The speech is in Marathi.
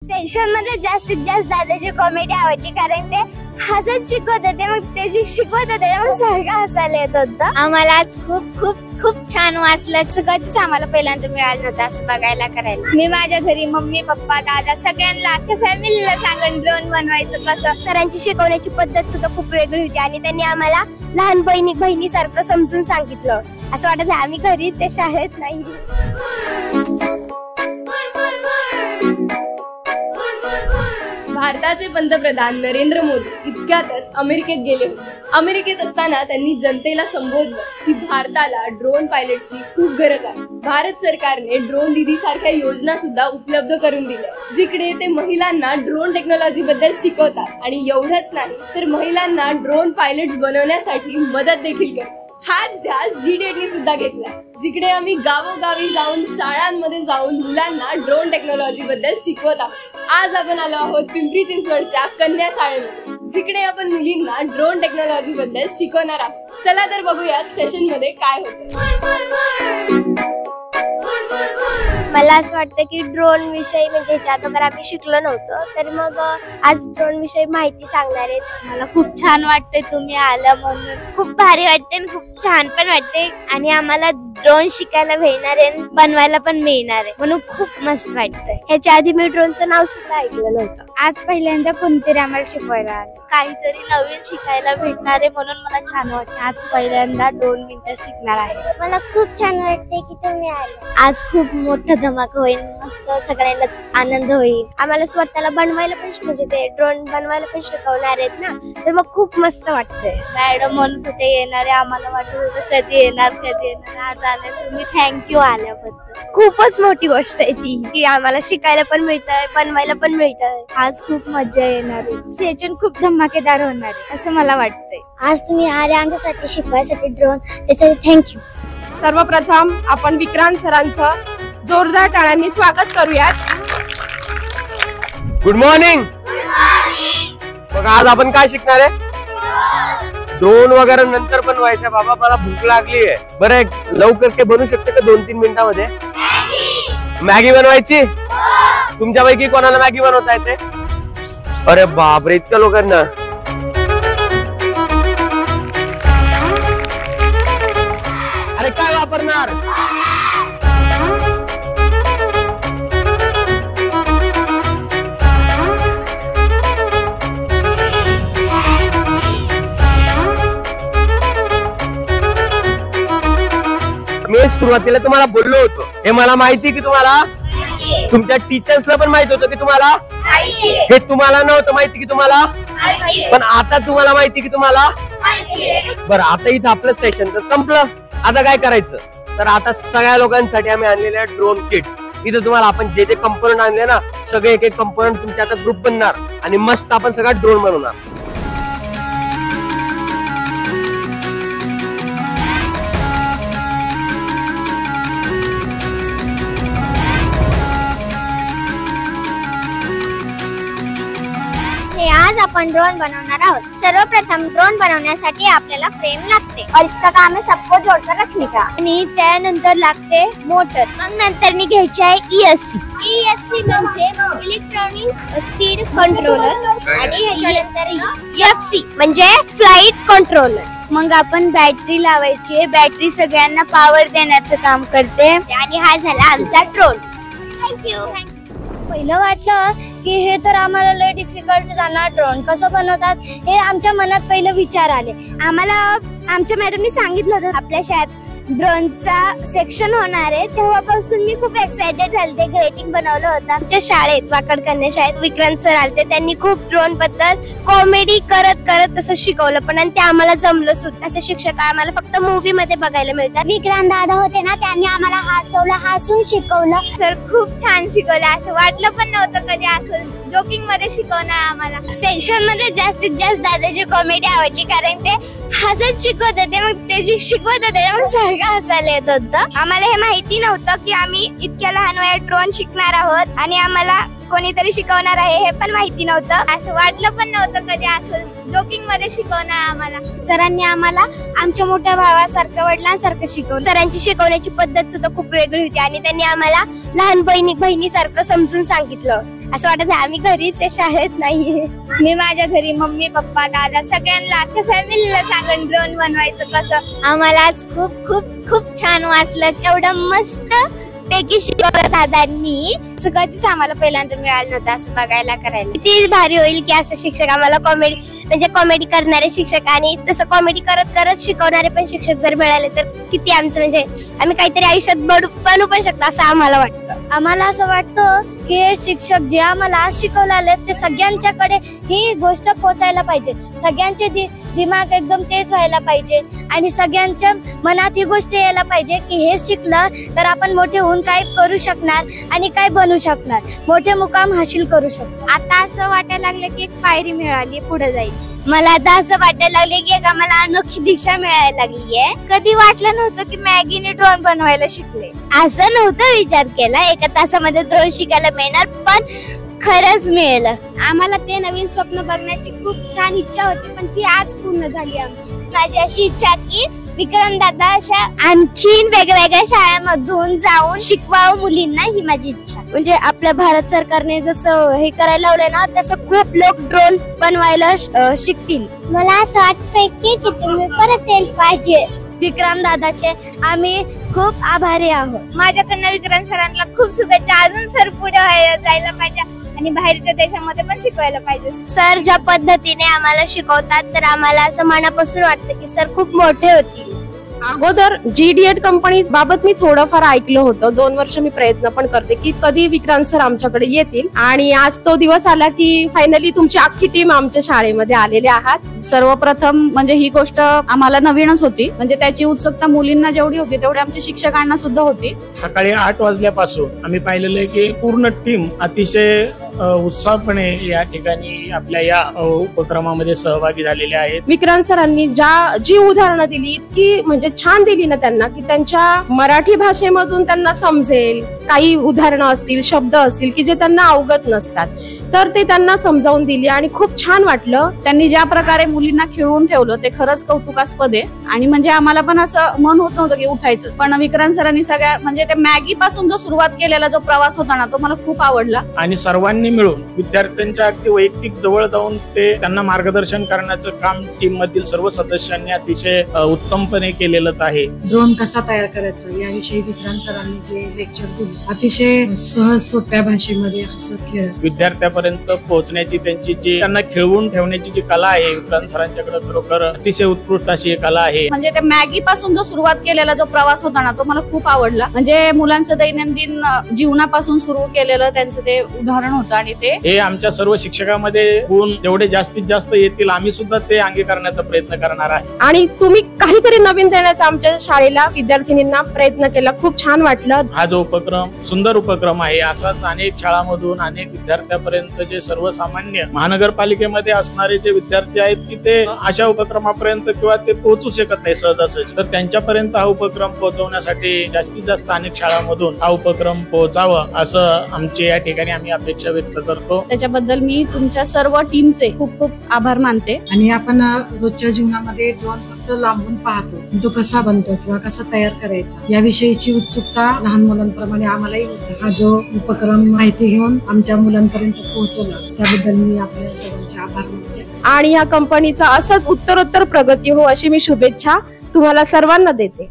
सेक्शन मध्ये जास्तीत जास्त दादाची कॉमेडी आवडली, कारण ते हसत शिकवत होते, मग ते जे शिकवत होते मग सारखं हसायला येत होतं. आम्हाला आज खूप खूप खूप छान वाटलं. कधीच आम्हाला पहिल्यांदा मिळालं नव्हतं असं बघायला करायला. मी माझ्या घरी मम्मी पप्पा दादा सगळ्यांना अख्ख्या फॅमिलीला सांगून ड्रोन बनवायचं कसं. सरांची शिकवण्याची पद्धत सुद्धा खूप वेगळी होती आणि त्यांनी आम्हाला लहान बहिणी सारखं समजून सांगितलं. असं वाटत आम्ही घरीच आहे, शाळेत नाही. भारताचे पंतप्रधान नरेंद्र मोदी इतक्यातच अमेरिकेत गेले होते. अमेरिकेत असताना त्यांनी जनतेला संबोधलं की भारताला ड्रोन पायलटची खूप गरज आहे. भारत सरकारने ड्रोन दीदी सारख्या योजना सुद्धा उपलब्ध करून दिल्या, जिकडे ते महिलांना ड्रोन टेक्नॉलॉजी बद्दल शिकवतात आणि एवढंच नाही तर महिलांना ड्रोन पायलट्स बनवण्यासाठी मदत देखील करतात. हाच ध्यास G-DATE सुद्धा घेतलाय, जिकडे आम्ही गावोगावी जाऊन शाळांमध्ये जाऊन मुलांना ड्रोन टेक्नॉलॉजी बद्दल शिकवत आहोत. आज आपण आलो आहोत पिंपरी चिंचवडच्या कन्या शाळेमध्ये, जिकडे आपण मुलींना ड्रोन टेक्नॉलॉजी बद्दल शिकवणार आहोत. चला तर बघूयात सेशन मध्ये काय होतं. मला असं वाटतं की ड्रोन विषयी म्हणजे ह्याच्या अगोदर आम्ही शिकलो नव्हतो, तर मग आज ड्रोन विषयी माहिती सांगणार आहेत. मला खूप छान वाटतंय तुम्ही आलं म्हणून. खूप भारी वाटते आणि खूप छान पण वाटते आणि आम्हाला ड्रोन शिकायला मिळणार आहे, बनवायला पण मिळणार आहे, म्हणून खूप मस्त वाटतंय. ह्याच्या आधी मी ड्रोनचं नाव सुद्धा ऐकलं नव्हतं. आज पहिल्यांदा कोणतरी आम्हाला शिकवायला आलं, काहीतरी नवीन शिकायला भेटणार आहे म्हणून मला छान वाटतं. आज पहिल्यांदा 2 मिनिटं शिकणार आहे. मला खूप छान वाटते की तुम्ही आले. आज खूप मोठा धमाका होईल, मस्त सगळ्यांना आनंद होईल. आम्हाला स्वतःला बनवायला पण म्हणजे ते ड्रोन बनवायला पण शिकवणार आहेत ना, तर मग खूप मस्त वाटतंय. मॅडम म्हणत होते येणार आहे, आम्हाला वाटत होतं कधी येणार. आज आले, तुम्ही थँक्यू आल्याबद्दल. खूपच मोठी गोष्ट आहे ती की आम्हाला शिकायला पण मिळतंय, बनवायला पण मिळतंय. आज खूप मजा येणार आहे. सेशन खूप धमाकेदार होणार आहे असं मला वाटतंय. आज तुम्ही आले आमच्यासाठी शिकवायसाठी ड्रोन, त्यासाठी थँक्यू. सर्वप्रथम आपण विक्रांत सरांचं जोरदार टाळ्यांनी स्वागत करूयात. Good morning. मग आज आपण काय शिकणार आहे? ड्रोन वगैरे नंतर बनवायचं. बाबा मला भूक लागली आहे. बरं लवकर ते बनवू शकते का 2-3 मिनिटांमध्ये? मॅगी बनवायची? तुमच्यापैकी कोणाला मॅगी बनवता येते? अरे बापरे, इतक्या लोकांना. अरे काय वापरणार? मी सुरुवातीला तुम्हाला बोललो होतो, हे मला माहिती की तुम्हाला, तुमच्या टीचर्सला पण माहित होतं की तुम्हाला, हे तुम्हाला नव्हतं माहिती की तुम्हाला, पण आता तुम्हाला माहिती की तुम्हाला. बरं आता इथं आपलं सेशन तर संपलं. आता काय करायचं, तर आता सगळ्या लोकांसाठी आम्ही आणलेले ड्रोन किट. इथं तुम्हाला आपण जे कंपोनंट आणले ना, सगळे एक कंपोनंट तुमच्या आता ग्रुप बनणार आणि मस्त आपण सगळा ड्रोन बनवणार. आज आपण ड्रोन बनवणार आहोत. सर्वप्रथम ड्रोन बनवण्यासाठी आपल्याला फ्रेम लागते और इसका काम है सबको जोड़कर रखने का. आणि त्यानंतर लागते मोटर. मग नंतर मी घ्यायची आहे ESC म्हणजे इलेक्ट्रॉनिक स्पीड कंट्रोलर आणि ह्याच्यानंतर FC म्हणजे फ्लाइट कंट्रोलर. मग आपण बॅटरी लावायची आहे. बॅटरी सगळ्यांना पॉवर देण्याचं काम करते आणि हा झाला आमचा ड्रोन. थँक्यू. पहिलं वाटलं की हे तर आम्हाला लय डिफिकल्ट जाणार, ड्रोन कसं बनवतात हे आमच्या मनात पहिलं विचार आले. आम्हाला आमच्या मॅडमनी सांगितलं होतं आपल्या शाळेत ड्रोनचा सेक्शन होणार आहे, तेव्हापासून मी खूप एक्साइटेड झाले. ग्रेटिंग बनवलं होतं आमच्या शाळेत, वाकड कन्या शाळेत. विक्रांत सर आलते, त्यांनी खूप ड्रोन बद्दल कॉमेडी करत करत तसं शिकवलं पण, आणि ते आम्हाला जमलं सुद्धा. असे शिक्षक आम्हाला फक्त मूवी मध्ये बघायला मिळतात. विक्रांत दादा होते ना, त्यांनी आम्हाला हसून शिकवलं. सर खूप छान शिकवलं, असं वाटलं पण नव्हतं कधी असं जोकिंग मध्ये शिकवणार आम्हाला. सेक्शन मध्ये जास्तीत जास्त दादाची कॉमेडी आवडली, कारण ते हसत शिकवत होते, मग ते जे शिकवत होते मग सारखं हसायला येत होतं. आम्हाला हे माहिती नव्हतं की आम्ही इतक्या लहान वयात ड्रोन शिकणार आहोत आणि आम्हाला कोणीतरी शिकवणार आहे हे पण माहिती नव्हतं. असं वाटलं पण नव्हतं कधी असं जोकिंग मध्ये शिकवणार आम्हाला. सरांनी आम्हाला आमच्या मोठ्या भावासारखं वडिलांसारखं शिकवलं. सरांची शिकवण्याची पद्धत सुद्धा खूप वेगळी होती आणि त्यांनी आम्हाला लहान बहिणीसारखं समजून सांगितलं. असं वाटत आम्ही घरीच शाळेत नाहीये. मी माझ्या घरी मम्मी पप्पा दादा सगळ्यांना अख्ख्या फॅमिलीला सांगून ड्रोन बनवायचं कसं. आम्हाला आज खूप खूप खूप छान वाटलं. एवढं मस्त पैकी शिकवलं दादांनी. असं कधीच आम्हाला पहिल्यांदा मिळालं नव्हतं असं बघायला करायला. किती भारी होईल की असं शिक्षक आम्हाला कॉमेडी करणारे शिक्षक आणि तसं कॉमेडी करत करत शिकवणारे पण शिक्षक जर मिळाले तर किती आमचं म्हणजे आम्ही काहीतरी आयुष्यात बनू पण शकतो असं आम्हाला वाटतं. आम्हाला असं वाटतं की हे शिक्षक जे आम्हाला आज शिकवले आले ते सगळ्यांच्याकडे ही गोष्ट पोहोचायला पाहिजे. सगळ्यांचे दिमाग एकदम तेज व्हायला पाहिजे आणि सगळ्यांच्या मनात ही गोष्ट यायला पाहिजे की हे शिकलं तर आपण मोठे होऊन काय करू शकणार आणि काय बनू शकणार, मोठे मुकाम हासिल करू शकणार. आता असं वाटायला लागलं की एक पायरी मिळाली पुढे जायची. मला आता असं वाटायला लागले की आम्हाला अनोखी दिशा मिळायला लागली आहे. कधी वाटलं नव्हतं की मॅगीने ड्रोन बनवायला शिकले. असं नव्हतं विचार केला एका तासामध्ये ड्रोन शिकायला मिळणार पण खरंच मिळालं. आम्हाला ते नवीन स्वप्न बघण्याची खूप छान इच्छा होती पण ती आज पूर्ण झाली आमची. माझी अशी इच्छा की विक्रम दादा अशा आणखीन वेगवेगळ्या शाळांमधून जाऊन शिकवावं मुलींना ही माझी इच्छा. म्हणजे आपल्या भारत सरकारने जसं हे करायला लावलंय ना तसं खूप लोक ड्रोन बनवायला शिकतील. मला असं वाटतंय की तुम्ही परत यायला पाहिजे. विक्रम दादाचे आम्ही खूप आभारी आहोत. माझ्याकडनं विक्रम सरांना खूप शुभेच्छा. अजून सर पुढे जायला पाहिजे आणि बाहेरच्या देशामध्ये पण शिकवायला पाहिजे. सर ज्या पद्धतीने आम्हाला शिकवतात तर आम्हाला असं मनापासून वाटतं की सर खूप मोठे होतील. अगोदर GDED कंपनी बाबत मी थोडंफार ऐकलं होतं. 2 वर्ष मी प्रयत्न पण करते की कधी विक्रांत सर आमच्याकडे येतील आणि आज तो दिवस आला की फायनली तुमची अख्खी टीम आमच्या शाळेमध्ये आलेली आहात. सर्वप्रथम म्हणजे ही गोष्ट आम्हाला नवीनच होती. म्हणजे त्याची उत्सुकता मुलींना जेवढी होती तेवढी आमच्या शिक्षकांना सुद्धा होती. सकाळी 8 वाजल्यापासून आम्ही पाहिलेलं आहे की पूर्ण टीम अतिशय उत्साहपणे या ठिकाणी आपल्या या उपक्रमामध्ये सहभागी झालेले आहेत. विक्रांत सरांनी जी उदाहरणं दिली की म्हणजे छान दिली ना त्यांना की त्यांच्या मराठी भाषेमधून त्यांना समजेल. काही उदाहरणं असतील शब्द असतील की जे त्यांना अवगत नसतात तर ते त्यांना समजावून दिली आणि खूप छान वाटलं. त्यांनी ज्या प्रकारे मुलींना खिळवून ठेवलं ते खरंच कौतुकास्पद आहे. आणि म्हणजे आम्हाला पण असं मन होत नव्हतं की उठायचं पण विक्रांत सरांनी सगळ्या म्हणजे ते मॅगी पासून जो सुरुवात केलेला जो प्रवास होता ना तो मला खूप आवडला. आणि सर्वांनी मिळून विद्यार्थ्यांच्या अगदी वैयक्तिक जवळ जाऊन ते त्यांना मार्गदर्शन करण्याचं काम टीम मधील सर्व सदस्यांनी अतिशय उत्तमपणे केलेलं आहे. ड्रोन कसा तयार करायचा याविषयी विक्रांत सरांनी जे लेक्चर दिले अतिशय सहज सोप्या भाषेमध्ये हसत खेळत विद्यार्थ्यापर्यंत पोहोचण्याची त्यांची जी त्यांना खिळवून ठेवण्याची जी कला आहे विक्रांत सरांच्याकडे खरोखर अतिशय उत्कृष्ट अशी कला आहे. म्हणजे ते मॅगी पासून जो सुरुवात केलेला जो प्रवास होता ना तो मला खूप आवडला. म्हणजे मुलांचं दैनंदिन जीवनापासून सुरू केलेलं त्यांचं ते उदाहरण होतं आणि हे आमच्या सर्व शिक्षकामध्ये गुण जेवढे जास्तीत जास्त येतील आम्ही सुद्धा ते अंगीकारण्याचा प्रयत्न करणार आहे. आणि तुम्ही काहीतरी नवीन देण्याचा आमच्या शाळेला विद्यार्थिनींना प्रयत्न केला. खूप छान वाटलं. हा जो उपक्रम सुंदर उपक्रम आहे. असाच अनेक शाळांमधून अनेक विद्यार्थ्यापर्यंत जे सर्वसामान्य महानगरपालिकेमध्ये असणारे जे विद्यार्थी आहेत की ते अशा उपक्रमापर्यंत किंवा ते पोहोचू शकत नाही सहजासहजी तर त्यांच्यापर्यंत हा उपक्रम पोहोचवण्यासाठी जास्तीत जास्त अनेक शाळांमधून हा उपक्रम पोहोचावं असं आमच्या या ठिकाणी आम्ही अपेक्षा व्यक्त करतो. त्याच्याबद्दल मी तुमच्या सर्व टीमचे खूप खूप आभार मानते. आणि आपण रोजच्या जीवनामध्ये ड्रोन फक्त लांबून पाहतो तो कसा बनतो किंवा कसा तयार करायचा याविषयीची उत्सुकता लहान मुलांप्रमाणे आम्हालाही होती. हा जो उपक्रम माहिती घेऊन आमच्या मुलांपर्यंत पोहोचवला त्याबद्दल मी आपल्या सर्वांचे आभार मानते. आणि या कंपनीचा असंच उत्तरोत्तर प्रगती हो अशी मी शुभेच्छा तुम्हाला सर्वांना देते.